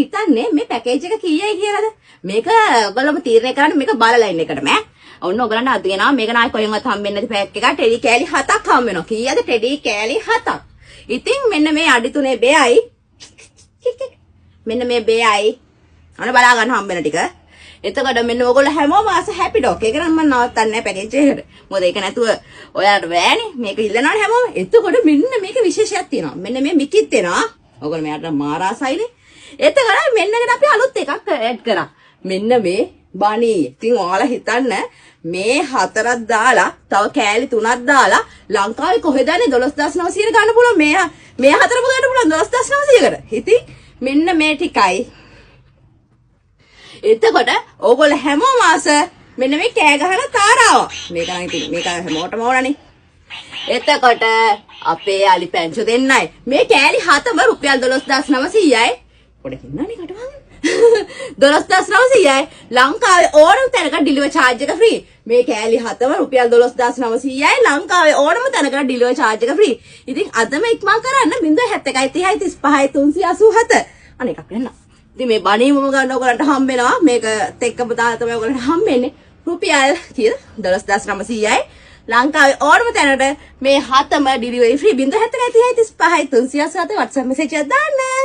හිතන්නේ මේ පැකේජ් එක කීයයි කියලාද? මේක ඔයගොල්ලෝම තීරණය කරන්න මේක බලලා ඉන්න එකටම ඈ. ඔන්න ඔයගලන්ට අද ගෙනාවා මේක නායි කොහෙන්වත් හම්බෙන්නේ නැති පැක් එකක් ටෙඩි කෑලි 7ක් හම්බ වෙනවා. කීයද ටෙඩි කෑලි 7ක්. ඉතින් මෙන්න මේ අඩි 3 බෙයයි. මෙන්න මේ බෙයයි. අන බලා ගන්න හම්බ වෙන ටික. එතකොට මෙන්න ඔයගොල්ලෝ හැමෝම ආස හැපි ඩොක්. ඒක නම් මම නවත්තන්නේ නැහැ පැකේජ් එකට. මොකද ඒක නැතුව ඔයාලට බෑනේ. මේක ඉල්ලනවනේ හැමෝම. එතකොට මෙන්න මේක විශේෂයක් තියෙනවා. මෙන්න මේ මිකිත් එනවා. ඔයගොල්ලෝ මෙයාට මාරාසයිනේ. එතකොට මෙන්න එකට අපි අලුත් එකක් ඇඩ් කරා. මෙන්න මේ බණී. ඉතින් ඔයාලා හිතන්න මේ 4ක් දාලා තව කෑලි 3ක් දාලා ලංකාවේ කොහෙදනේ 12900 ගන්න පුළුවන්. මේ 4ම ගන්න පුළුවන් 12900කට. ඉතින් මෙන්න මේ ටිකයි. එතකොට ඕගොල්ලෝ හැමෝම ආස මෙන්න මේ කෑ ගහන තාරාව. මේක නම් ඉතින් මේක හැමෝටම ඕනනේ. එතකොට අපේ යාලි පැංචු දෙන්නයි මේ කෑලි 7ම රුපියල් 12900යි. පොඩ කින්නනේ කටවහන්. 12900යි ලංකාවේ ඕනම තැනක ඩිලිවර් charge එක free. මේ කෑලි 7ම රුපියල් 12900යි ලංකාවේ ඕනම තැනක ඩිලිවර් charge එක free. ඉතින් අදම ඉක්මන් කරන්න 071 30 35 387. අනේකක් වෙන්න. ඉතින් මේ බණීමම ගන්න ඔයගලන්ට හම්බ වෙනවා. මේක එක්කම දාලා තමයි ඔයගලන්ට හම්බෙන්නේ. රුපියල් කීයද? 12900යි. ලංකාවේ ඕනම තැනට මේ 7ම ඩිලිවරි ෆ්‍රී. 071 30 35 387 WhatsApp message එකක් දාන්න.